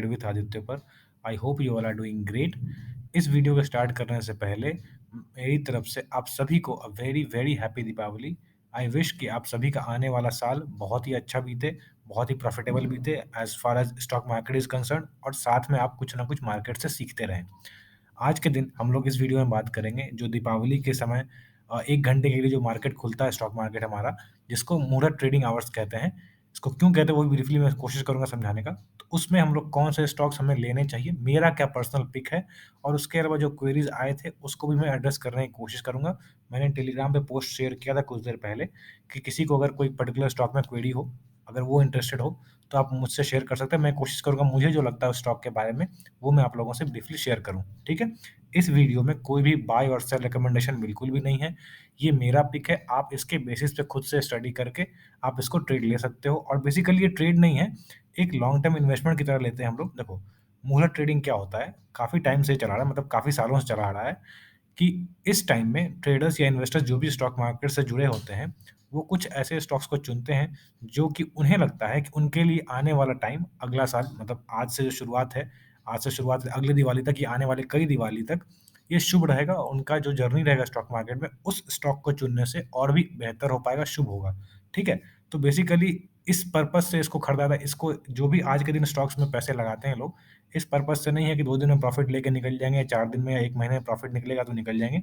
With Aditya पर। I hope you all are doing great. इस video को स्टार्ट करने से पहले मेरी तरफ से आप सभी को a very very happy Deepavali. I wish कि आप सभी का आने वाला साल बहुत ही अच्छा बीते, बहुत ही प्रॉफिटेबल बीते as far as stock market is concern, और साथ में आप कुछ ना कुछ मार्केट से सीखते रहें। आज के दिन हम लोग इस वीडियो में बात करेंगे जो दीपावली के समय 1 घंटे के लिए जो मार्केट खुलता है स्टॉक मार्केट हमारा, जिसको मुहूर्त ट्रेडिंग आवर्स कहते हैं। इसको क्यों कहते हैं वो भी ब्रीफली मैं कोशिश करूँगा समझाने का। तो उसमें हम लोग कौन से स्टॉक्स हमें लेने चाहिए, मेरा क्या पर्सनल पिक है, और उसके अलावा जो क्वेरीज़ आए थे उसको भी मैं एड्रेस करने की कोशिश करूँगा। मैंने टेलीग्राम पे पोस्ट शेयर किया था कुछ देर पहले कि किसी को अगर कोई पर्टिकुलर स्टॉक में क्वेरी हो, अगर वो इंटरेस्टेड हो, तो आप मुझसे शेयर कर सकते हैं। मैं कोशिश करूँगा मुझे जो लगता है उस स्टॉक के बारे में, वो मैं आप लोगों से ब्रीफली शेयर करूँ, ठीक है? इस वीडियो में कोई भी बाय और सेल रिकमेंडेशन बिल्कुल भी नहीं है। ये मेरा पिक है, आप इसके बेसिस पे खुद से स्टडी करके आप इसको ट्रेड ले सकते हो, और बेसिकली ये ट्रेड नहीं है, एक लॉन्ग टर्म इन्वेस्टमेंट की तरह लेते हैं हम लोग। देखो, मुहूर्त ट्रेडिंग क्या होता है, काफ़ी टाइम से चला आ रहा है, मतलब काफ़ी सालों से चला आ रहा है कि इस टाइम में ट्रेडर्स या इन्वेस्टर्स जो भी स्टॉक मार्केट से जुड़े होते हैं, वो कुछ ऐसे स्टॉक्स को चुनते हैं जो कि उन्हें लगता है कि उनके लिए आने वाला टाइम अगला साल, मतलब आज से जो शुरुआत है, आज से शुरुआत अगले दिवाली तक या आने वाले कई दिवाली तक, ये शुभ रहेगा। उनका जो जर्नी रहेगा स्टॉक मार्केट में, उस स्टॉक को चुनने से और भी बेहतर हो पाएगा, शुभ होगा, ठीक है? तो बेसिकली इस पर्पज़ से इसको खरीदा था। इसको जो भी आज के दिन स्टॉक्स में पैसे लगाते हैं लोग, इस पर्पज़ से नहीं है कि 2 दिन में प्रॉफ़िट लेके निकल जाएँगे या 4 दिन में या 1 महीने में प्रॉफ़िट निकलेगा तो निकल जाएँगे।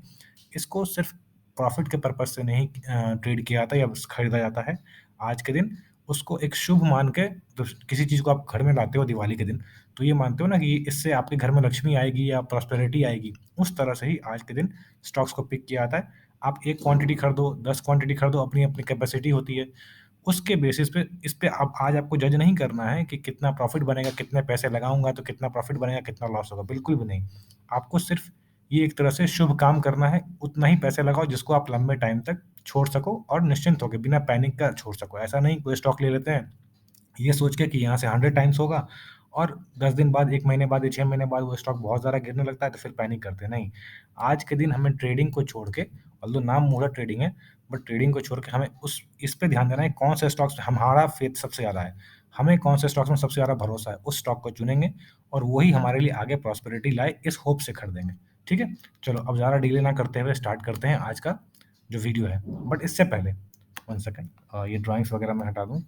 इसको सिर्फ़ प्रॉफ़िट के पर्पज़ से नहीं ट्रेड किया जाता या खरीदा जाता है। आज के दिन उसको एक शुभ मान के, तो किसी चीज़ को आप घर में लाते हो दिवाली के दिन, तो ये मानते हो ना कि इससे आपके घर में लक्ष्मी आएगी या प्रॉस्पेरिटी आएगी। उस तरह से ही आज के दिन स्टॉक्स को पिक किया जाता है। आप 1 क्वांटिटी खरीदो, 10 क्वांटिटी खरीदो, अपनी-अपनी कैपेसिटी होती है। उसके बेसिस पे इस पे अब आज आपको जज नहीं करना है कि कितना प्रॉफ़िट बनेगा, कितने पैसे लगाऊँगा तो कितना प्रॉफ़िट बनेगा, कितना लॉस होगा, बिल्कुल भी नहीं। आपको सिर्फ़ ये एक तरह से शुभ काम करना है, उतना ही पैसे लगाओ जिसको आप लंबे टाइम तक छोड़ सको और निश्चिंत होके बिना पैनिक का छोड़ सको। ऐसा नहीं कोई स्टॉक ले लेते हैं ये सोच के कि यहाँ से 100 टाइम्स होगा, और 10 दिन बाद, 1 महीने बाद या 6 महीने बाद वो स्टॉक बहुत ज़्यादा गिरने लगता है तो फिर पैनिक करते हैं। नहीं, आज के दिन हमें ट्रेडिंग को छोड़ के, ऑल्दो नाम मुहूर्त ट्रेडिंग है, बट ट्रेडिंग को छोड़ के हमें उस इस पे ध्यान देना है कौन से स्टॉक्स हमारा फेथ सबसे ज़्यादा है। हमें कौन से स्टॉक्स में सबसे ज़्यादा भरोसा है, उस स्टॉक को चुनेंगे और वही हमारे लिए आगे प्रॉस्पेरिटी लाए, इस होप से खरीदेंगे। ठीक है? चलो अब ज़्यादा डिले ना करते हुए स्टार्ट करते हैं आज का जो वीडियो है। बट इससे पहले 1 सेकंड, ये ड्राइंग्स वगैरह मैं हटा दूँ।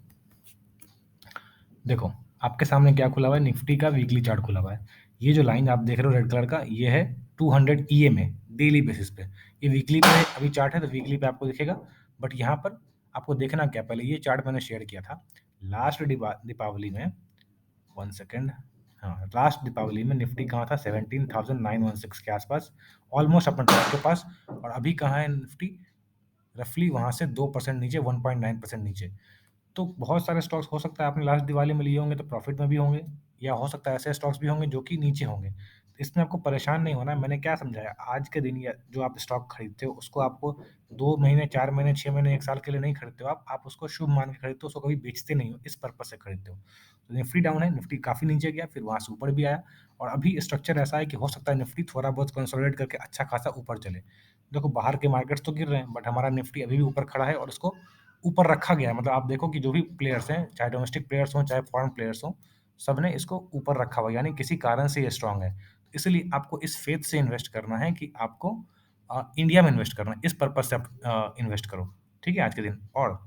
देखो, आपके सामने क्या खुला हुआ है, निफ्टी का वीकली चार्ट खुला हुआ है। ये जो लाइन आप देख रहे हो रेड कलर का, ये है 200 ईएमए डेली बेसिस पे। ये वीकली पे अभी चार्ट है तो वीकली पे आपको दिखेगा, बट यहाँ पर आपको देखना क्या, पहले ये चार्ट मैंने शेयर किया था लास्ट दीपावली में। 1 सेकंड, हाँ, लास्ट दीपावली में निफ्टी कहाँ था, 17,916 के आसपास, ऑलमोस्ट अपने टॉप के पास। और अभी कहाँ है निफ्टी, रफली वहाँ से 2% नीचे, 1.9% नीचे। तो बहुत सारे स्टॉक्स हो सकता है आपने लास्ट दिवाली में लिए होंगे तो प्रॉफिट में भी होंगे, या हो सकता है ऐसे स्टॉक्स भी होंगे जो कि नीचे होंगे। तो इसमें आपको परेशान नहीं होना है। मैंने क्या समझाया, आज के दिन या जो आप स्टॉक खरीदते हो उसको आपको 2 महीने, 4 महीने, 6 महीने, 1 साल के लिए नहीं खरीदते हो आप उसको शुभ मान के खरीदते हो, उसको कभी बेचते नहीं हो, इस पर्पज़ से खरीदते हो। तो निफ्टी डाउन है, निफ्टी काफ़ी नीचे गया, फिर वहाँ से ऊपर भी आया, और अभी स्ट्रक्चर ऐसा है कि हो सकता है निफ्टी थोड़ा बहुत कंसोलिडेट करके अच्छा खासा ऊपर चले। देखो, बाहर के मार्केट्स तो गिर रहे हैं, बट हमारा निफ्टी अभी भी ऊपर खड़ा है और उसको ऊपर रखा गया है। मतलब आप देखो कि जो भी प्लेयर्स हैं, चाहे डोमेस्टिक प्लेयर्स हों, चाहे फॉरेन प्लेयर्स हों, सबने इसको ऊपर रखा हुआ है, यानी किसी कारण से ये स्ट्रॉन्ग है। इसलिए आपको इस फेथ से इन्वेस्ट करना है कि आपको इंडिया में इन्वेस्ट करना है, इस पर्पज़ से आप इन्वेस्ट करो, ठीक है, आज के दिन। और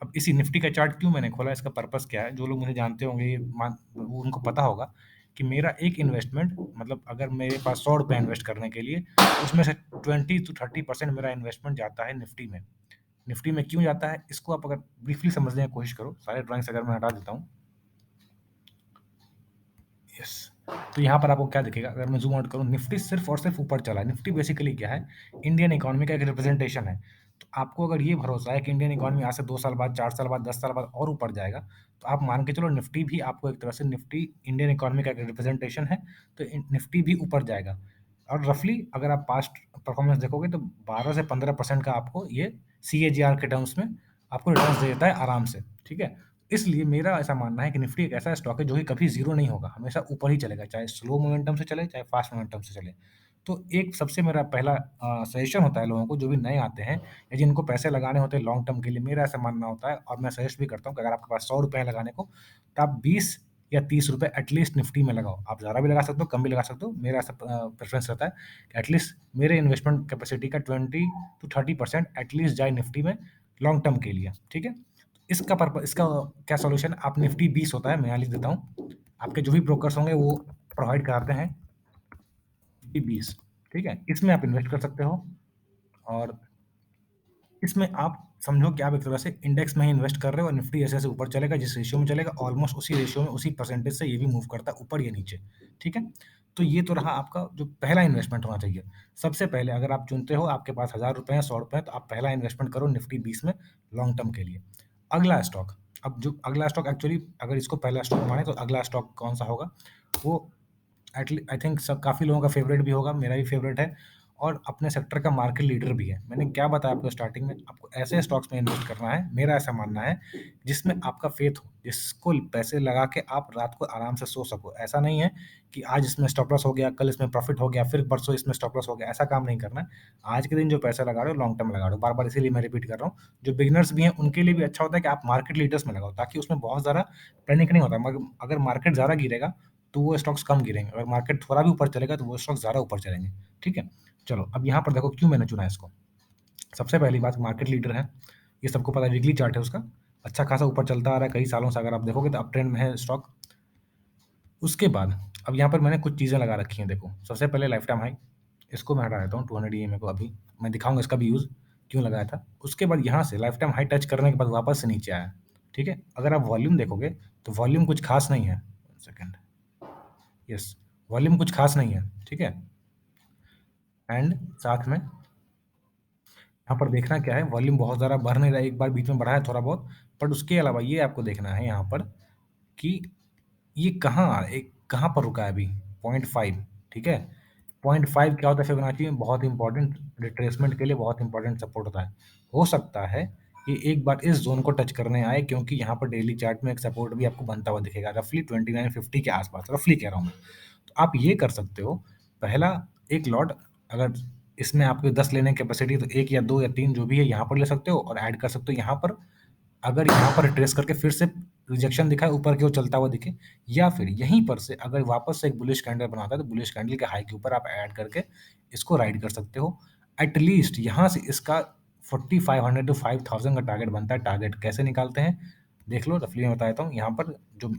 अब इसी निफ्टी का चार्ट क्यों मैंने खोला, इसका पर्पज़ क्या है? जो लोग मुझे जानते होंगे, ये वो उनको पता होगा कि मेरा एक इन्वेस्टमेंट, मतलब अगर मेरे पास ₹100 इन्वेस्ट करने के लिए, उसमें से 20 टू 30% मेरा इन्वेस्टमेंट जाता है निफ्टी में। निफ्टी में क्यों जाता है, इसको आप अगर ब्रीफली समझने की कोशिश करो, सारे ड्राइंग्स अगर मैं हटा देता हूँ। यस, तो यहाँ पर आपको क्या दिखेगा, अगर मैं ज़ूम आउट करूँ, निफ्टी सिर्फ़ और सिर्फ़ ऊपर चला है। निफ्टी बेसिकली क्या है, इंडियन इकोनॉमी का एक रिप्रेजेंटेशन है। तो आपको अगर ये भरोसा है कि इंडियन इकोनॉमी आज से 2 साल बाद, 4 साल बाद, 10 साल बाद और ऊपर जाएगा, तो आप मान के चलो निफ्टी भी आपको एक तरह से, निफ्टी इंडियन इकोनॉमी का एक रिप्रेजेंटेशन है, तो निफ्टी भी ऊपर जाएगा। और रफली अगर आप पास्ट परफॉर्मेंस देखोगे तो 12 से 15% का आपको ये सीएजीआर के टर्म्स में आपको रिटर्न्स दे देता है आराम से, ठीक है? इसलिए मेरा ऐसा मानना है कि निफ्टी एक ऐसा स्टॉक है जो कि कभी ज़ीरो नहीं होगा, हमेशा ऊपर ही चलेगा, चाहे स्लो मोमेंटम से चले, चाहे फास्ट मोमेंटम से चले। तो एक सबसे मेरा पहला सजेशन होता है लोगों को जो भी नए आते हैं या जिनको पैसे लगाने होते हैं लॉन्ग टर्म के लिए, मेरा ऐसा मानना होता है, और मैं सजेस्ट भी करता हूँ कि अगर आपके पास ₹100 लगाने को, तो आप 20 या ₹30 एटलीस्ट निफ्टी में लगाओ। आप ज़्यादा भी लगा सकते हो, कम भी लगा सकते हो। मेरा ऐसा प्रेफ़रेंस रहता है कि एटलीस्ट मेरे इन्वेस्टमेंट कैपेसिटी का 20 टू 30% एटलीस्ट जाए निफ्टी में लॉन्ग टर्म के लिए, ठीक है? इसका क्या सॉल्यूशन, आप निफ्टी 20 होता है, मैं यहाँ लिख देता हूँ। आपके जो भी ब्रोकर्स होंगे वो प्रोवाइड कराते हैं निफ्टी 20, ठीक है? इसमें आप इन्वेस्ट कर सकते हो और इसमें आप समझो कि आप एक तरह से इंडेक्स में ही इन्वेस्ट कर रहे हो और निफ्टी ऐसे-ऐसे ऊपर चलेगा, जिस रेशियो में चलेगा ऑलमोस्ट उसी रेशियो में, उसी परसेंटेज से ये भी मूव करता है ऊपर या नीचे, ठीक है? तो ये तो रहा आपका जो पहला इन्वेस्टमेंट होना चाहिए। सबसे पहले अगर आप चुनते हो, आपके पास ₹1000 हैं, ₹100 हैं, तो आप पहला इन्वेस्टमेंट करो निफ्टी 20 में लॉन्ग टर्म के लिए। अगला स्टॉक, अब जो अगला स्टॉक एक्चुअली अगर इसको पहला स्टॉक माने तो अगला स्टॉक कौन-सा होगा? वो आई थिंक सब काफ़ी लोगों का फेवरेट भी होगा, मेरा भी फेवरेट है और अपने सेक्टर का मार्केट लीडर भी है। मैंने क्या बताया आपको स्टार्टिंग में, आपको ऐसे स्टॉक्स में इन्वेस्ट करना है, मेरा ऐसा मानना है, जिसमें आपका फेथ हो, जिसको पैसे लगा के आप रात को आराम से सो सको। ऐसा नहीं है कि आज इसमें स्टॉप लॉस हो गया, कल इसमें प्रॉफिट हो गया, फिर परसों इसमें स्टॉप लॉस हो गया, ऐसा काम नहीं करना है। आज के दिन जो पैसा लगा रहे हो, लॉन्ग टर्म लगा रहे हो। बार-बार इसीलिए मैं रिपीट कर रहा हूँ, जो बिगिनर्स भी हैं, उनके लिए भी अच्छा होता है कि आप मार्केट लीडर्स में लगाओ, ताकि उसमें बहुत ज़्यादा पैनिक नहीं होता। मगर अगर मार्केट ज़्यादा गिरेगा, तो वो स्टॉक्स कम गिरेंगे, अगर मार्केट थोड़ा भी ऊपर चलेगा तो वो स्टॉक्स ज़्यादा ऊपर चलेंगे, ठीक है? चलो अब यहाँ पर देखो क्यों मैंने चुना है इसको। सबसे पहली बात, मार्केट लीडर है, ये सबको पता है, वीकली चार्ट है उसका, अच्छा खासा ऊपर चलता आ रहा है कई सालों से, अगर आप देखोगे तो अप ट्रेंड में है स्टॉक। उसके बाद अब यहाँ पर मैंने कुछ चीज़ें लगा रखी हैं, देखो सबसे पहले लाइफ टाइम हाई, इसको मैं हटा देता हूँ 200 ईएमए को, अभी मैं दिखाऊंगा इसका भी यूज़ क्यों लगाया था। उसके बाद यहाँ से लाइफ टाइम हाई टच करने के बाद वापस से नीचे आया, ठीक है? अगर आप वॉल्यूम देखोगे तो वॉल्यूम कुछ खास नहीं है, सेकेंड, यस, वॉल्यूम कुछ खास नहीं है, ठीक है? एंड साथ में यहाँ पर देखना क्या है, वॉल्यूम बहुत ज़्यादा बढ़ नहीं रहा है, एक बार बीच में बढ़ा है थोड़ा बहुत, बट उसके अलावा ये आपको देखना है यहाँ पर कि ये कहाँ पर रुका है अभी, 0.5, ठीक है? 0.5 क्या होता है फिबोनाची में, बहुत इंपॉर्टेंट रिट्रेसमेंट के लिए बहुत इंपॉर्टेंट सपोर्ट होता है। हो सकता है ये एक बार इस जोन को टच करने आए, क्योंकि यहाँ पर डेली चार्ट में एक सपोर्ट भी आपको बनता हुआ दिखेगा, रफली 2950 के आसपास, रफली कह रहा हूँ मैं। तो आप ये कर सकते हो, पहला एक लॉट, अगर इसमें आपके 10 लेने की कैपेसिटी तो 1 या 2 या 3 जो भी है यहाँ पर ले सकते हो और ऐड कर सकते हो यहाँ पर। अगर यहाँ पर ट्रेस करके फिर से रिजेक्शन दिखाए, ऊपर की ओर चलता हुआ दिखे, या फिर यहीं पर से अगर वापस से एक बुलिश कैंडल बनाता है, तो बुलिश कैंडल के हाई के ऊपर आप ऐड करके इसको राइड कर सकते हो। एटलीस्ट यहाँ से इसका 4500 टू 5000 का टारगेट बनता है। टारगेट कैसे निकालते हैं देख लो, रफली मैं बता देता हूँ। यहाँ पर जो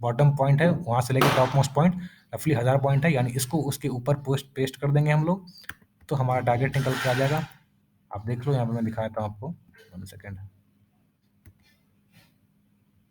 बॉटम पॉइंट है वहाँ से लेकर टॉप मोस्ट पॉइंट रफली 1000 पॉइंट है, यानी इसको उसके ऊपर पोस्ट पेस्ट कर देंगे हम लोग, तो हमारा टारगेट निकल के आ जाएगा। आप देख लो, यहाँ पर मैं दिखा देता हूँ आपको, 1 सेकेंड।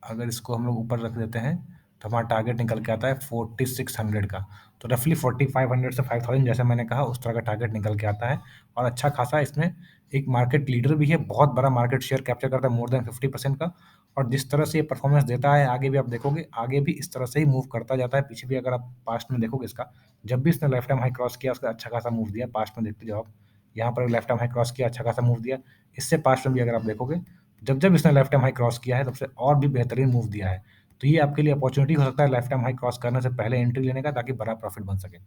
अगर इसको हम लोग ऊपर रख देते हैं तो हमारा टारगेट निकल के आता है 4600 का। तो रफली 4500 से 5000, जैसे मैंने कहा, उस तरह का टारगेट निकल के आता है। और अच्छा खासा इसमें एक मार्केट लीडर भी है, बहुत बड़ा मार्केट शेयर कैप्चर करता है, मोर देन 50% का। और जिस तरह से ये परफॉर्मेंस देता है, आगे भी आप देखोगे, आगे भी इस तरह से ही मूव करता जाता है। पीछे भी अगर आप पास्ट में देखोगे इसका, जब भी इसने लाइफ टाइम हाई क्रॉस किया, उसका अच्छा खासा मूव दिया, पास्ट में देखते जाओ आप। यहाँ पर लाइफ टाइम हाई क्रॉस किया, अच्छा खासा मूव दिया। इससे पास्ट में भी अगर आप देखोगे, जब इसने लाइफ टाइम हाई क्रॉस किया है, तब से और भी बेहतरीन मूव दिया है। तो ये आपके लिए अपॉर्चुनिटी हो सकता है लाइफ टाइम हाई क्रॉस करने से पहले एंट्री लेने का, ताकि बड़ा प्रॉफिट बन सके।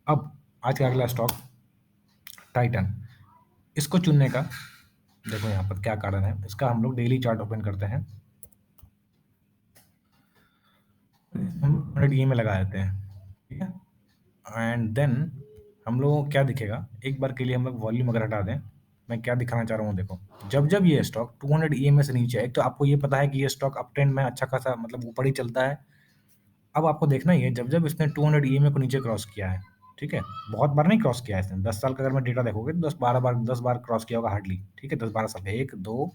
अब आज का अगला स्टॉक, टाइटन। इसको चुनने का देखो यहाँ पर क्या कारण है, इसका हम लोग डेली चार्ट ओपन करते हैं, हम 100 में लगा देते हैं, ठीक है? एंड देन हम लोगों को क्या दिखेगा, एक बार के लिए हम लोग वॉल्यूम अगर हटा दें, मैं क्या दिखाना चाह रहा हूँ देखो। जब ये स्टॉक 200 ईएमए से नीचे है, एक तो आपको ये पता है कि ये स्टॉक अप ट्रेंड में अच्छा खासा मतलब ऊपर ही चलता है। अब आपको देखना ही है, जब इसने 200 ईएमए को नीचे क्रॉस किया है, ठीक है? बहुत बार नहीं क्रॉस किया है इसने, 10 साल का अगर मैं डेटा देखोगे तो 10 बार क्रॉस किया होगा हार्डली, ठीक है? 10-12 साल, 1 2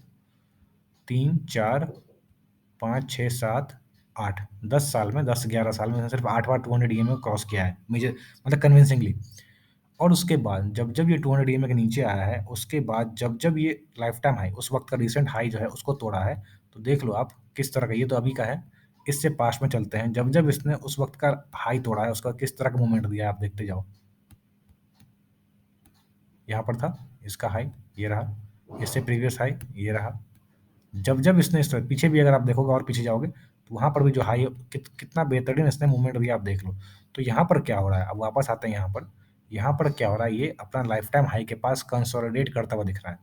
3 4 5 6 7 8, 10 साल में, 10-11 साल में इसने सिर्फ 8 बार 200 ईएमए को क्रॉस किया है, मुझे मतलब कन्विंसिंगली। और उसके बाद जब ये 200 ईएमए के नीचे आया है, उसके बाद जब ये लाइफ टाइम हाई, उस वक्त का रिसेंट हाई जो है उसको तोड़ा है, तो देख लो आप किस तरह का, ये तो अभी का है, इससे पास्ट में चलते हैं। जब इसने उस वक्त का हाई तोड़ा है, उसका किस तरह का मूवमेंट दिया है आप देखते जाओ। यहाँ पर था इसका हाई, ये रहा, इससे प्रीवियस हाई ये रहा। जब इसने इस तरह पीछे भी अगर आप देखोगे और पीछे जाओगे, तो वहाँ पर भी जो हाई कितना बेहतरीन इसने मूवमेंट दिया आप देख लो। तो यहाँ पर क्या हो रहा है, अब वापस आते हैं यहाँ पर क्या हो रहा है, ये अपना लाइफ टाइम हाई के पास कंसोलिडेट करता हुआ दिख रहा है।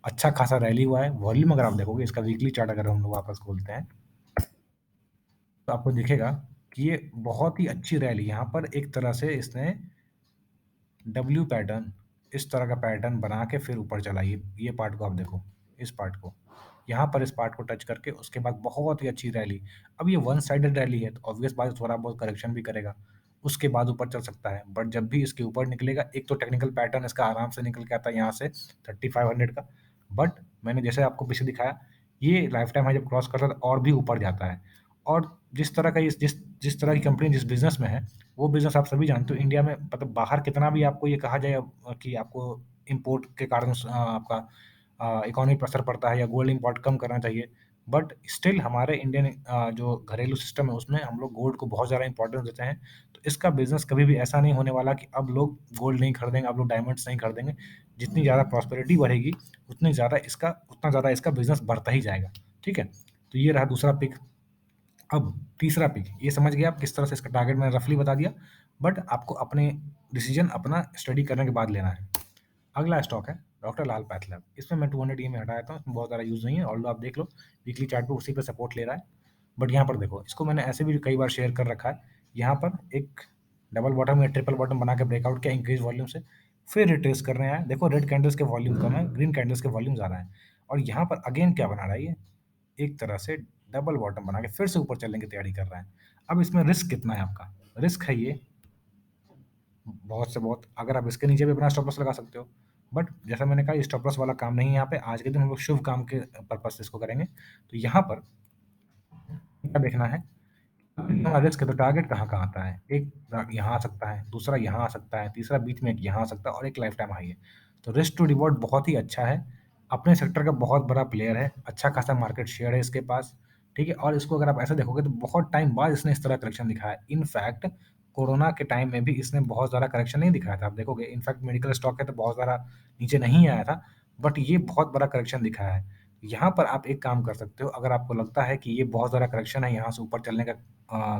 अच्छा खासा रैली हुआ है, वॉल्यूम अगर आप देखोगे, इसका वीकली चार्ट अगर हम लोग वापस खोलते हैं, तो आपको दिखेगा कि ये बहुत ही अच्छी रैली यहाँ पर एक तरह से इसने डब्ल्यू पैटर्न, इस तरह का पैटर्न बना के फिर ऊपर चला। ये पार्ट को आप देखो, इस पार्ट को। यहाँ पर इस पार्ट को टच करके उसके बाद बहुत ही अच्छी रैली। अब ये वन साइडेड रैली है तो ऑब्वियस बात है थोड़ा बहुत करेक्शन भी करेगा। उसके बाद ऊपर चल सकता है। बट जब भी इसके ऊपर निकलेगा, एक तो टेक्निकल पैटर्न इसका आराम से निकल के आता है यहाँ से 3500 का। बट मैंने जैसे आपको पीछे दिखाया, ये लाइफ टाइम हाई जब क्रॉस करता है तो और भी ऊपर जाता है। और जिस तरह का जिस जिस तरह की कंपनी जिस बिजनेस में है, वो बिजनेस आप सभी जानते हो इंडिया में, मतलब बाहर कितना भी आपको ये कहा जाए कि आपको इंपोर्ट के कारण आपका इकोनॉमी पर असर पड़ता है या गोल्ड इंपोर्ट कम करना चाहिए, बट स्टिल हमारे इंडियन जो घरेलू सिस्टम है उसमें हम लोग गोल्ड को बहुत ज़्यादा इंपॉर्टेंस देते हैं। तो इसका बिजनेस कभी भी ऐसा नहीं होने वाला कि अब लोग गोल्ड नहीं खरीदेंगे, अब लोग डायमंड्स नहीं खरीदेंगे। जितनी ज़्यादा प्रॉस्पेरिटी बढ़ेगी उतना ज़्यादा इसका बिजनेस बढ़ता ही जाएगा। ठीक है, तो ये रहा दूसरा पिक। अब तीसरा पिक, ये समझ गए आप किस तरह से इसका टारगेट मैंने रफली बता दिया, बट आपको अपने डिसीजन अपना स्टडी करने के बाद लेना है। अगला स्टॉक है डॉक्टर लाल पैथलैब। इसमें मैं 200 ई में हटा देता हूँ, इसमें बहुत ज़्यादा यूज़ नहीं है, ऑल्दो आप देख लो वीकली चार्ट पे उसी पे सपोर्ट ले रहा है। बट यहाँ पर देखो, इसको मैंने ऐसे भी कई बार शेयर कर रखा है। यहाँ पर एक डबल बॉटम या ट्रिपल बॉटम बना के ब्रेकआउट किया इंक्रीज वॉल्यूम से, फिर रिट्रेस कर रहे हैं। देखो रेड कैंडल्स के वॉल्यूम कम है, ग्रीन कैंडल्स के वॉल्यूम ज़्यादा है। और यहाँ पर अगेन क्या बना रहा है ये, एक तरह से डबल बॉटम बना के फिर से ऊपर चलने की तैयारी कर रहा है। अब इसमें रिस्क कितना है आपका? रिस्क है ये बहुत से बहुत, अगर आप इसके नीचे भी अपना स्टॉप लॉस लगा सकते हो। बट जैसा मैंने कहा, स्टॉप लॉस वाला काम नहीं है यहाँ पे। आज के दिन हम लोग शुभ काम के पर्पज से इसको करेंगे। तो यहाँ पर क्या देखना है, रिस्क है तो टारगेट कहाँ-कहाँ आता है? एक यहाँ आ सकता है, दूसरा यहाँ आ सकता है, तीसरा बीच में एक यहाँ आ सकता है और एक लाइफ टाइम हाई है। तो रिस्क टू रिवॉर्ड बहुत ही अच्छा है। अपने सेक्टर का बहुत बड़ा प्लेयर है, अच्छा खासा मार्केट शेयर है इसके पास, ठीक है? और इसको अगर आप ऐसे देखोगे तो बहुत टाइम बाद इसने इस तरह करेक्शन दिखाया है। इनफैक्ट कोरोना के टाइम में भी इसने बहुत ज़्यादा करेक्शन नहीं दिखाया था, आप देखोगे। इनफैक्ट मेडिकल स्टॉक है तो बहुत ज़्यादा नीचे नहीं आया था, बट ये बहुत बड़ा करेक्शन दिखाया है। यहाँ पर आप एक काम कर सकते हो, अगर आपको लगता है कि ये बहुत ज़्यादा करेक्शन है, यहाँ से ऊपर चलने का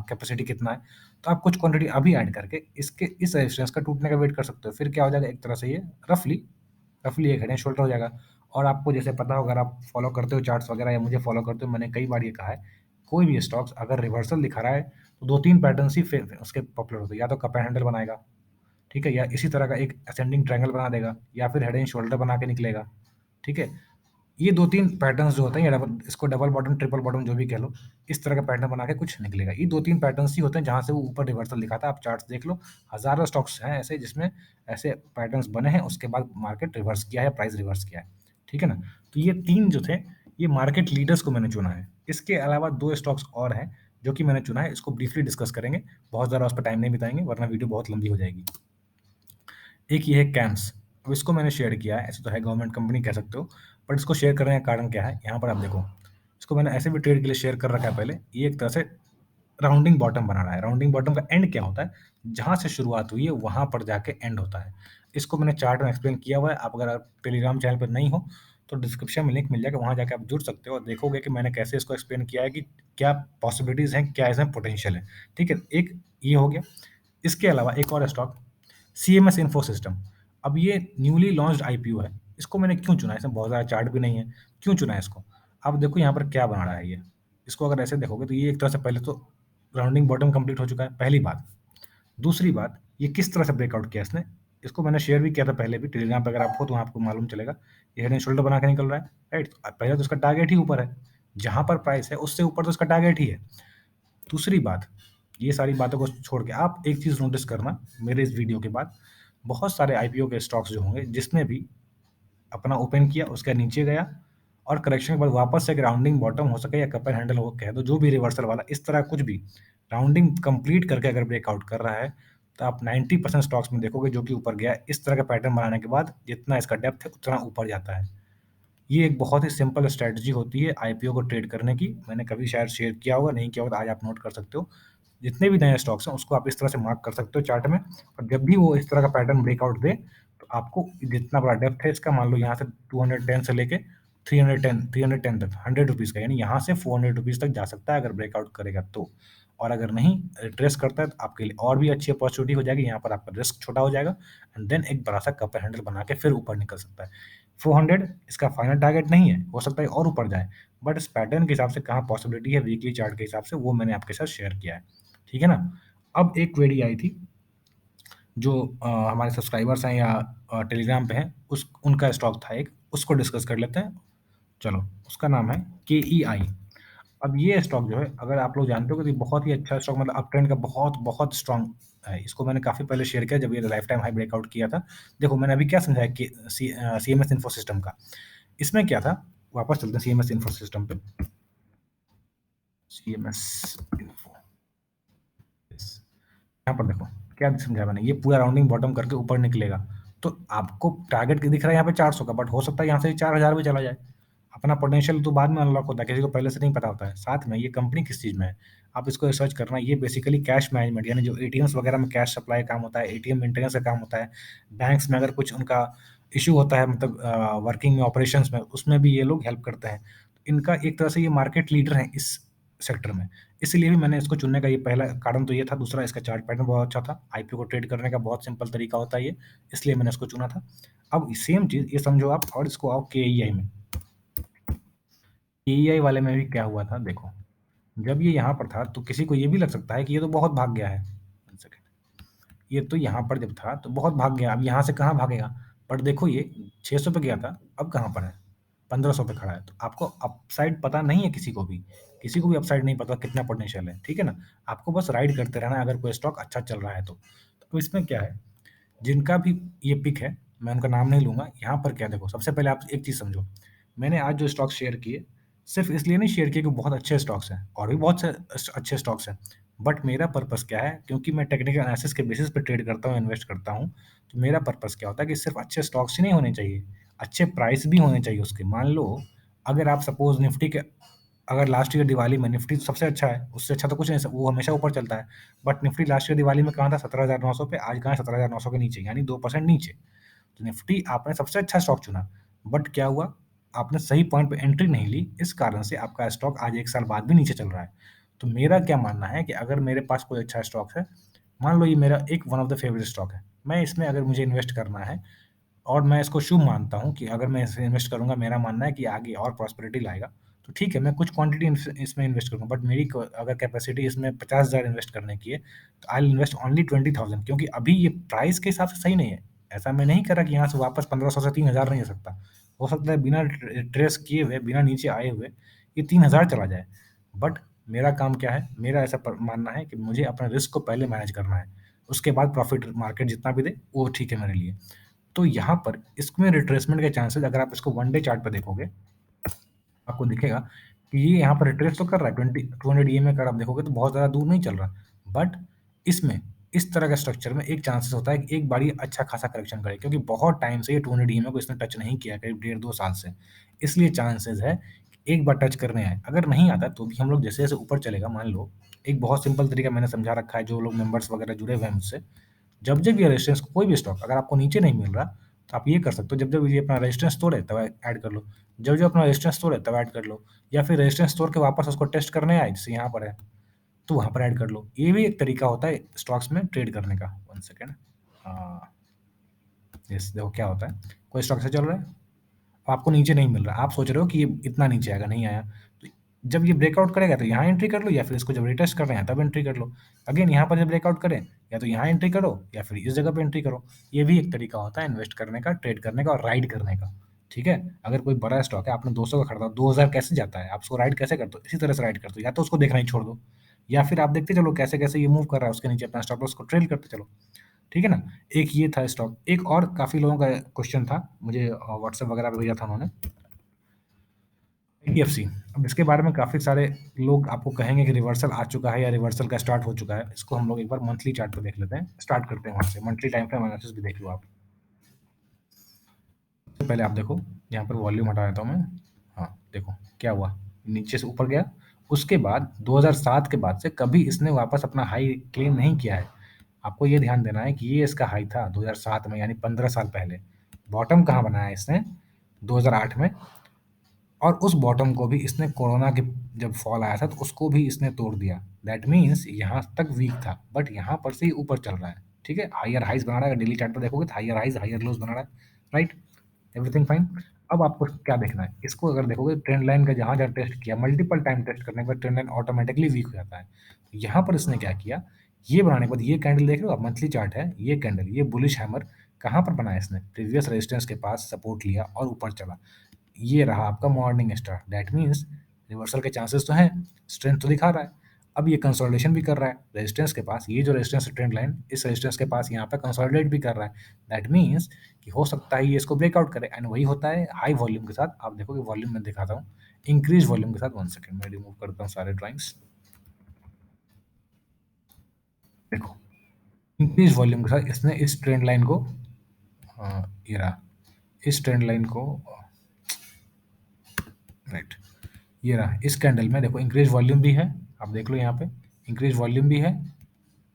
कैपेसिटी कितना है, तो आप कुछ क्वांटिटी अभी ऐड करके इसके इस रेजिस्टेंस का टूटने का वेट कर सकते हो। फिर क्या हो जाएगा, एक तरह से ये रफली रफली एक हेड एंड शोल्डर हो जाएगा। और आपको जैसे पता हो, अगर आप फॉलो करते हो चार्ट्स वगैरह या मुझे फॉलो करते हो, मैंने कई बार ये कहा है, कोई भी स्टॉक्स अगर रिवर्सल दिखा रहा है तो 2-3 पैटर्न्स ही फिर उसके पॉपुलर होते हैं। या तो कप एंड हैंडल बनाएगा, ठीक है, या इसी तरह का एक असेंडिंग ट्रायंगल बना देगा, या फिर हेड एंड शोल्डर बना के निकलेगा, ठीक है। ये 2-3 पैटर्न्स जो होते हैं, या इसको डबल बॉटम, ट्रिपल बॉटम जो भी कह लो, इस तरह का पैटर्न बना के कुछ निकलेगा। ये 2-3 पैटर्न्स ही होते हैं जहाँ से वो ऊपर रिवर्सल दिखाता है। आप चार्ट्स देख लो, हज़ारों स्टॉक्स हैं ऐसे जिसमें ऐसे पैटर्न्स बने हैं, उसके बाद मार्केट रिवर्स किया है, प्राइस रिवर्स किया है, ठीक है ना? तो ये 3 जो थे, ये मार्केट लीडर्स को मैंने चुना है। इसके अलावा 2 स्टॉक्स और हैं जो कि मैंने चुना है, इसको ब्रीफली डिस्कस करेंगे। बहुत ज़्यादा उस पर टाइम नहीं बिताएँगे वरना वीडियो बहुत लंबी हो जाएगी। एक ये है कैम्स। अब इसको मैंने शेयर किया है, ऐसे तो है गवर्नमेंट कंपनी कह सकते हो, बट इसको शेयर करने का कारण क्या है, यहाँ पर आप देखो। इसको मैंने ऐसे भी ट्रेड के लिए शेयर कर रखा है पहले। ये एक तरह से राउंडिंग बॉटम बना रहा है। राउंडिंग बॉटम का एंड क्या होता है? जहाँ से शुरुआत हुई है वहाँ पर जाके एंड होता है। इसको मैंने चार्ट में एक्सप्लेन किया हुआ है। आप टेलीग्राम चैनल पर नहीं हो तो डिस्क्रिप्शन में लिंक मिल जाएगा, वहाँ जाके आप जुड़ सकते हो और देखोगे कि मैंने कैसे इसको एक्सप्लेन किया है कि क्या पॉसिबिलिटीज़ हैं, क्या इसमें पोटेंशियल है। ठीक है? एक ये हो गया। इसके अलावा एक और स्टॉक, सीएमएस इन्फो सिस्टम। अब ये न्यूली लॉन्च्ड आईपीओ है। इसको मैंने क्यों चुना है? इसमें बहुत ज़्यादा चार्ट भी नहीं है। क्यों चुना है इसको? अब देखो यहाँ पर क्या बना रहा है ये। इसको अगर ऐसे देखोगे तो ये एक तरह से पहले तो राउंडिंग बॉटम कंप्लीट हो चुका है, पहली बात। दूसरी बात, ये किस तरह से ब्रेकआउट किया इसने, इसको मैंने शेयर भी किया था पहले भी टेलीग्राम पे, अगर आप हो तो वहाँ आपको मालूम चलेगा। ये हेड एंड शोल्डर बना के निकल रहा है, राइट? पहले तो इसका टारगेट ही ऊपर है, जहाँ पर प्राइस है उससे ऊपर तो इसका टारगेट ही है। दूसरी बात, ये सारी बातों को छोड़ के आप एक चीज़ नोटिस करना मेरे इस वीडियो के बाद, बहुत सारे आईपीओ के स्टॉक्स जो होंगे जिसने भी अपना ओपन किया, उसके नीचे गया और करेक्शन के बाद वापस से एक राउंडिंग बॉटम हो सके या कप एंड हैंडल हो कह दो, जो भी रिवर्सल वाला, इस तरह कुछ भी राउंडिंग कंप्लीट करके अगर ब्रेकआउट कर रहा है, तो आप 90% स्टॉक्स में देखोगे जो कि ऊपर गया है। इस तरह का पैटर्न बनाने के बाद जितना इसका डेप्थ है उतना ऊपर जाता है। ये एक बहुत ही सिंपल स्ट्रैटेजी होती है आईपीओ को ट्रेड करने की। मैंने कभी शायद शेयर किया होगा, नहीं किया होगा तो आज आप नोट कर सकते हो। जितने भी नए स्टॉक्स हैं उसको आप इस तरह से मार्क कर सकते हो चार्ट में, और जब भी वो इस तरह का पैटर्न ब्रेकआउट दे तो आपको जितना बड़ा डेप्थ है इसका, मान लो यहाँ से 210 से लेके 310 तक, 100 रुपीज़ का, यानी यहाँ से 400 रुपीज़ तक जा सकता है अगर ब्रेकआउट करेगा तो। और अगर नहीं ट्रेस करता है तो आपके लिए और भी अच्छी अपॉर्चुनिटी हो जाएगी। यहाँ पर आपका रिस्क छोटा हो जाएगा एंड देन एक बड़ा सा कप हैंडल बना के फिर ऊपर निकल सकता है। 400 इसका फाइनल टारगेट नहीं है, हो सकता है और ऊपर जाए, बट इस पैटर्न के हिसाब से कहाँ पॉसिबिलिटी है वीकली चार्ट के हिसाब से, वो मैंने आपके साथ शेयर किया है। ठीक है ना? अब एक क्वेरी आई थी जो हमारे सब्सक्राइबर्स हैं या टेलीग्राम पे हैं, उस उनका स्टॉक था एक, उसको डिस्कस कर लेते हैं। चलो, उसका नाम है केईआई। अब ये स्टॉक जो है, अगर आप लोग जानते हो कि ये बहुत ही अच्छा स्टॉक, मतलब अप ट्रेंड का बहुत बहुत स्ट्रांग है। इसको मैंने काफ़ी पहले शेयर किया जब ये लाइफ टाइम हाई ब्रेकआउट किया था। देखो, मैंने अभी क्या समझाया कि सीएमएस इन्फो सिस्टम का। इसमें क्या था, वापस चलते हैं सीएमएस इन्फो सिस्टम पे। सीएमएस इन्फो, यहाँ पर देखो क्या समझाया मैंने, ये पूरा राउंडिंग बॉटम करके ऊपर निकलेगा, तो आपको टारगेट दिख रहा है यहाँ पे 400 का, बट हो सकता है यहाँ से 4000 भी चला जाए। अपना पोटेंशियल तो बाद में अनलॉक होता है, किसी को पहले से नहीं पता होता है। साथ में ये कंपनी किस चीज़ में है, आप इसको रिसर्च करना। ये बेसिकली कैश मैनेजमेंट, यानी जो एटीएम्स वगैरह में कैश सप्लाई का काम होता है, एटीएम मेंटेनेंस का काम होता है, बैंक्स में अगर कुछ उनका इश्यू होता है, मतलब वर्किंग में, ऑपरेशंस में, उसमें भी ये लोग हेल्प करते हैं। इनका एक तरह से ये मार्केट लीडर है इस सेक्टर में। इसीलिए भी मैंने इसको चुनने का ये पहला कारण तो ये था। दूसरा, इसका चार्ट पैटर्न बहुत अच्छा था। आईपीओ को ट्रेड करने का बहुत सिंपल तरीका होता है ये, इसलिए मैंने इसको चुना था। अब सेम चीज़ ये समझो आप, और इसको आओ केईआई में। केईआई वाले में भी क्या हुआ था देखो, जब ये यहाँ पर था तो किसी को ये भी लग सकता है कि ये तो बहुत भाग गया है। One second। ये तो यहाँ पर जब था तो बहुत भाग गया, अब यहाँ से कहाँ भागेगा। बट देखो, ये 600 पे गया था, अब कहाँ पर है, 1500 पे खड़ा है। तो आपको अपसाइड पता नहीं है, किसी को भी अपसाइड नहीं पता कितना पोटेंशियल है। ठीक है ना? आपको बस राइड करते रहना है अगर कोई स्टॉक अच्छा चल रहा है तो इसमें क्या है, जिनका भी ये पिक है, मैं उनका नाम नहीं लूँगा। यहाँ पर क्या देखो, सबसे पहले आप एक चीज़ समझो, मैंने आज जो स्टॉक्स शेयर किए, सिर्फ़ इसलिए नहीं शेयर किए कि बहुत अच्छे स्टॉक्स हैं, और भी बहुत से अच्छे स्टॉक्स हैं। बट मेरा पर्पज़ क्या है, क्योंकि मैं टेक्निकल एनालिसिस के बेसिस पे ट्रेड करता हूँ, इन्वेस्ट करता हूँ, तो मेरा पर्पज़ क्या होता है कि सिर्फ़ अच्छे स्टॉक्स ही नहीं होने चाहिए, अच्छे प्राइस भी होने चाहिए उसके। मान लो, अगर आप सपोज़ निफ्टी के, अगर लास्ट ईयर दिवाली में निफ्टी सबसे अच्छा है, उससे अच्छा तो कुछ नहीं, वो हमेशा ऊपर चलता है। But Nifty last year Diwali में कहाँ था, 17,900 पे, आज कहाँ है, 17,900 के नीचे, यानी 2% नीचे। तो निफ्टी आपने सबसे अच्छा स्टॉक चुना, बट क्या हुआ, आपने सही पॉइंट पे एंट्री नहीं ली, इस कारण से आपका स्टॉक आज 1 साल बाद भी नीचे चल रहा है। तो मेरा क्या मानना है कि अगर मेरे पास कोई अच्छा स्टॉक है, मान लो ये मेरा एक one of the favourite stock है, मैं इसमें अगर मुझे इन्वेस्ट करना है, और मैं इसको शुभ मानता हूँ कि अगर मैं इसमें इन्वेस्ट करूँगा, मेरा मानना है कि आगे और प्रॉस्पेरिटी लाएगा, तो ठीक है, मैं कुछ क्वांटिटी इसमें इन्वेस्ट करूँगा। बट मेरी अगर कैपेसिटी इसमें 50,000 इन्वेस्ट करने की है, तो आई विल इन्वेस्ट ओनली 20,000, क्योंकि अभी ये प्राइस के हिसाब से सही नहीं है। ऐसा मैं नहीं कर रहा कि यहाँ से वापस 1500 से 3000 नहीं हो सकता। हो सकता है बिना ट्रेस किए हुए, बिना नीचे आए हुए ये 3000 चला जाए। बट मेरा काम क्या है, मेरा ऐसा मानना है कि मुझे अपने रिस्क को पहले मैनेज करना है, उसके बाद प्रॉफिट मार्केट जितना भी दे वो ठीक है मेरे लिए। तो यहाँ पर इसमें रिट्रेसमेंट के चांसेस, अगर आप इसको वन डे चार्ट पे देखोगे, आपको दिखेगा कि ये यहाँ पर रिट्रेस तो कर रहा है, 200 ईएमए का आप देखोगे तो बहुत ज़्यादा दूर नहीं चल रहा। बट इसमें इस तरह का स्ट्रक्चर में एक चांसेस होता है कि एक बार ये अच्छा खासा करेक्शन करे, क्योंकि बहुत टाइम से ये 200 ईएमए को इसने टच नहीं किया, करीब 1.5-2 साल से। इसलिए चांसेस है कि एक बार टच करने आए। अगर नहीं आता तो भी हम लोग जैसे जैसे ऊपर चलेगा, मान लो एक बहुत सिंपल तरीका मैंने समझा रखा है, जो लोग मेंबर्स वगैरह जुड़े हुए हैं मुझसे, जब जब ये रेजिस्टेंस, कोई भी स्टॉक अगर आपको नीचे नहीं मिल रहा, तो आप ये कर सकते हो, जब जब ये अपना रेजिस्टेंस तोड़े तब ऐड कर लो, जब जब अपना रेजिस्टेंस तोड़े तब ऐड कर लो, या फिर रेजिस्टेंस तोड़ के वापस उसको टेस्ट करने आए, जैसे यहाँ पर है, तो वहाँ पर ऐड कर लो। ये भी एक तरीका होता है स्टॉक्स में ट्रेड करने का। वन सेकेंड, यस, देखो क्या होता है, कोई स्टॉक से चल रहा है, आपको नीचे नहीं मिल रहा, आप सोच रहे हो कि ये इतना नीचे आएगा, नहीं आया, तो जब ये ब्रेकआउट करेगा तो यहाँ एंट्री कर लो, या फिर इसको जब रिटेस्ट कर रहे हैं तब एंट्री कर लो। अगेन यहाँ पर जब ब्रेकआउट करें, या तो यहाँ एंट्री करो या फिर इस जगह पे एंट्री करो। ये भी एक तरीका होता है इन्वेस्ट करने का, ट्रेड करने का और राइड करने का। ठीक है? अगर कोई बड़ा स्टॉक है, आपने 200 का खरीदा, 2000 कैसे जाता है, आप उसको राइड कैसे करते हो, इसी तरह से राइड करते हो, या तो उसको देखना ही छोड़ दो, या फिर आप देखते चलो कैसे कैसे ये मूव कर रहा है, उसके नीचे अपना स्टॉप लॉस को ट्रेल करते चलो। ठीक है ना? एक ये था स्टॉक। एक और काफ़ी लोगों का क्वेश्चन था, मुझे व्हाट्सएप वगैरह पे भेजा था उन्होंने, एचडीएफसी। अब इसके बारे में काफ़ी सारे लोग आपको कहेंगे कि रिवर्सल आ चुका है या रिवर्सल का स्टार्ट हो चुका है। इसको हम लोग एक बार मंथली चार्ट पे देख लेते हैं। स्टार्ट करते हैं वहाँ से, मंथली टाइम फ्रेम एनालिसिस भी देख लो आप। सबसे पहले आप देखो, यहाँ पर वॉल्यूम हटा देता हूँ मैं। हाँ, देखो क्या हुआ, नीचे से ऊपर गया, उसके बाद 2007 के बाद से कभी इसने वापस अपना हाई क्लेम नहीं किया है। आपको ये ध्यान देना है कि ये इसका हाई था 2007 में, यानी 15 साल पहले। बॉटम कहाँ बनाया इसने, 2008 में, और उस बॉटम को भी इसने कोरोना के जब फॉल आया था तो उसको भी इसने तोड़ दिया। दैट मीन्स यहाँ तक वीक था, बट यहाँ पर से ही ऊपर चल रहा है। ठीक है? हायर हाइज बना रहा है, अगर डेली चार्ट पर देखोगे तो हायर हाइज हायर लोज बना रहा है, राइट? Everything fine. अब आपको क्या देखना है, इसको अगर देखोगे ट्रेंड लाइन का जहाँ-जहाँ टेस्ट किया, मल्टीपल टाइम टेस्ट करने के बाद ट्रेंड लाइन ऑटोमैटिकली वीक हो जाता है। तो यहाँ पर इसने क्या किया, ये बनाने के बाद ये कैंडल देख रहे हो आप, मंथली चार्ट है, ये कैंडल, ये बुलिश हैमर कहाँ पर बनाया इसने? प्रीवियस रेजिस्टेंस के पास सपोर्ट लिया और ऊपर चला। ये रहा आपका morning star, that means reversal के चांसेस तो हैं, स्ट्रेंथ तो दिखा रहा है। अब ये कंसोलिडेशन भी कर रहा है रेजिस्टेंस के पास, ये जो रेजिस्टेंस ट्रेंड लाइन इस रेजिस्टेंस के पास यहाँ पे कंसोलिडेट भी कर रहा है। दैट मीन्स कि हो सकता है ये इसको ब्रेकआउट करे, एंड वही होता है हाई वॉल्यूम के साथ। आप देखोगे वॉल्यूम मैं दिखाता हूँ, इंक्रीज वॉल्यूम के साथ। 1 सेकंड मैं रिमूव करता हूँ सारे ड्राइंग्स। देखो, इंक्रीज वॉल्यूम के साथ इसने इस ट्रेंड लाइन को ये रहा, इस ट्रेंड लाइन को राइट, ये रहा, इस कैंडल में देखो इंक्रीज वॉल्यूम भी है, आप देख लो यहाँ पे इंक्रीज वॉल्यूम भी है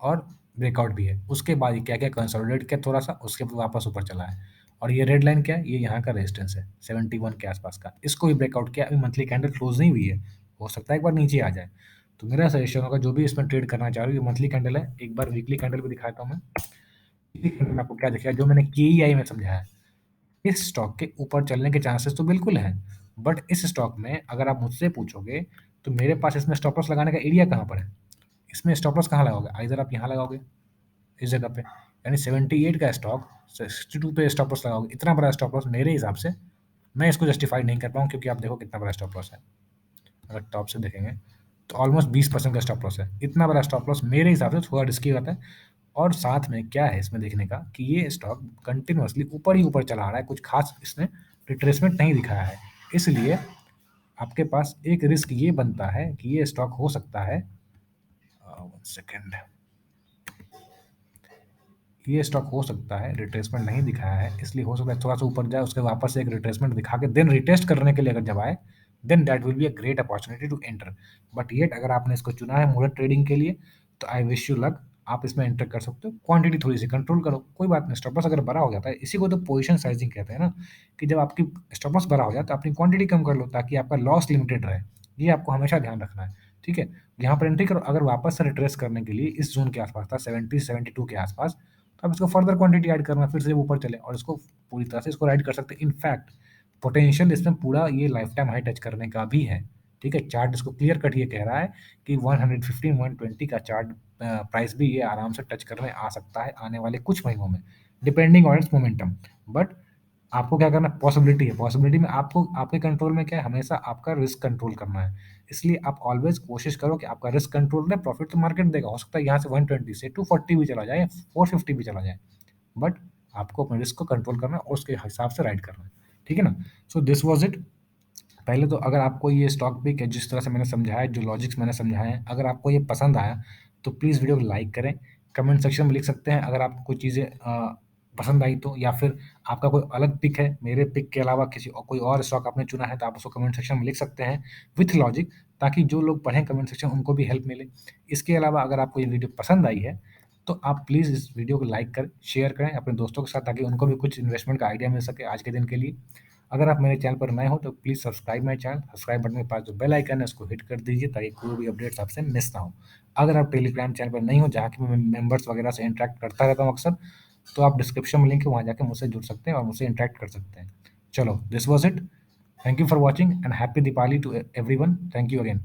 और ब्रेकआउट भी है। उसके बाद ये क्या-क्या कंसोलिडेट किया थोड़ा सा, उसके बाद वापस ऊपर चला है। और ये रेड लाइन क्या है? ये यहाँ का रेजिस्टेंस है 71 के आसपास का। इसको भी ब्रेकआउट किया, अभी मंथली कैंडल क्लोज नहीं हुई है, हो सकता है एक बार नीचे आ जाए। तो मेरा सजेशन होगा जो भी इसमें ट्रेड करना चाह रहे हो, ये मंथली कैंडल है, एक बार वीकली कैंडल भी दिखाता हूँ मैं। वीकली कैंडल में आपको क्या दिखेगा, जो मैंने केईआई में समझाया है। इस स्टॉक के ऊपर चलने के चांसेस तो बिल्कुल हैं, बट इस स्टॉक में अगर आप मुझसे पूछोगे तो मेरे पास इसमें स्टॉप लॉस लगाने का एरिया कहाँ पर है? इसमें स्टॉप लॉस कहाँ लगाओगे? आइदर आप यहाँ लगाओगे इस जगह पे, यानी 78 का स्टॉक 62 पे स्टॉप लॉस लगाओगे। इतना बड़ा स्टॉप लॉस मेरे हिसाब से मैं इसको जस्टिफाई नहीं कर पाऊँ, क्योंकि आप देखो कितना बड़ा स्टॉप लॉस है। अगर टॉप से देखेंगे तो ऑलमोस्ट 20% का स्टॉप लॉस है। इतना बड़ा स्टॉप लॉस मेरे हिसाब से थोड़ा रिस्की होता है। और साथ में क्या है इसमें देखने का कि ये स्टॉक कंटिन्यूअसली ऊपर ही ऊपर चला आ रहा है, कुछ खास इसने रिट्रेसमेंट नहीं दिखाया है। इसलिए आपके पास एक रिस्क ये बनता है कि ये स्टॉक हो सकता है 1 सेकंड, ये स्टॉक हो सकता है रिट्रेसमेंट नहीं दिखाया है, इसलिए हो सकता है थोड़ा सा ऊपर जाए, उसके वापस से एक रिट्रेसमेंट दिखा के देन रिटेस्ट करने के लिए अगर जब आए, then that will be a great opportunity to enter. But yet अगर आपने इसको चुना है मुहूर्त ट्रेडिंग के लिए, तो आई विश यू लक, आप इसमें एंटर कर सकते हो। क्वांटिटी थोड़ी सी कंट्रोल करो, कोई बात नहीं, स्टॉप लॉस अगर बड़ा हो जाता है, इसी को तो पोजीशन साइजिंग कहते हैं ना, कि जब आपकी स्टॉप लॉस बड़ा हो जाए तो अपनी क्वांटिटी कम कर लो ताकि आपका लॉस लिमिटेड रहे। ये आपको हमेशा ध्यान रखना है, ठीक है? यहाँ पर एंट्री करो, अगर वापस से रिट्रेस करने के लिए इस जोन के आसपास था 70-72 के आसपास, तो आप इसको फर्दर क्वांटिटी ऐड करना, फिर से ऊपर चले और इसको पूरी तरह से इसको राइड कर सकते हैं। इनफैक्ट पोटेंशियल इसमें पूरा ये लाइफ टाइम हाई टच करने का भी है, ठीक है? चार्ट इसको क्लियर कट ये कह रहा है कि 115-120 का चार्ट प्राइस भी ये आराम से टच करने आ सकता है आने वाले कुछ महीनों में, depending on it's momentum. But आपको क्या करना है, पॉसिबिलिटी है, पॉसिबिलिटी में आपको आपके कंट्रोल में क्या है, हमेशा आपका रिस्क कंट्रोल करना है। इसलिए आप ऑलवेज कोशिश करो कि आपका रिस्क कंट्रोल रहे, प्रॉफिट तो मार्केट देगा, हो सकता है यहाँ से 120 से 240 भी चला जाए, 450 भी चला जाए, बट आपको अपने रिस्क को कंट्रोल करना है और उसके हिसाब से राइड करना है, ठीक है ना? So this was it. पहले तो अगर आपको ये स्टॉक पिक है जिस तरह से मैंने समझाया, जो लॉजिक्स मैंने समझाए हैं, अगर आपको ये पसंद आया तो प्लीज़ वीडियो को लाइक करें। कमेंट सेक्शन में लिख सकते हैं अगर आपको कोई चीज़ें पसंद आई तो, या फिर आपका कोई अलग पिक है, मेरे पिक के अलावा किसी कोई और स्टॉक आपने चुना है तो आप उसको कमेंट सेक्शन में लिख सकते हैं विथ लॉजिक, ताकि जो लोग पढ़ें कमेंट सेक्शन उनको भी हेल्प मिले। इसके अलावा अगर आपको ये वीडियो पसंद आई है तो आप प्लीज़ इस वीडियो को लाइक करें, शेयर करें अपने दोस्तों के साथ, ताकि उनको भी कुछ इन्वेस्टमेंट का आइडिया मिल सके आज के दिन के लिए। अगर आप मेरे चैनल पर नए हो तो please subscribe my channel, subscribe button के पास जो बेल आइकन है उसको हिट कर दीजिए ताकि कोई भी अपडेट्स आपसे मिस ना हो। अगर आप टेलीग्राम चैनल पर नहीं हो जहाँ की मैं मेंबर्स वगैरह से इंटरैक्ट करता रहता हूँ अक्सर, तो आप डिस्क्रिप्शन में लिंक है, वहाँ जाके मुझसे जुड़ सकते हैं और मुझसे इंटरैक्ट कर सकते हैं। चलो, this was it. Thank you for watching and happy Deepavali to everyone. Thank you again.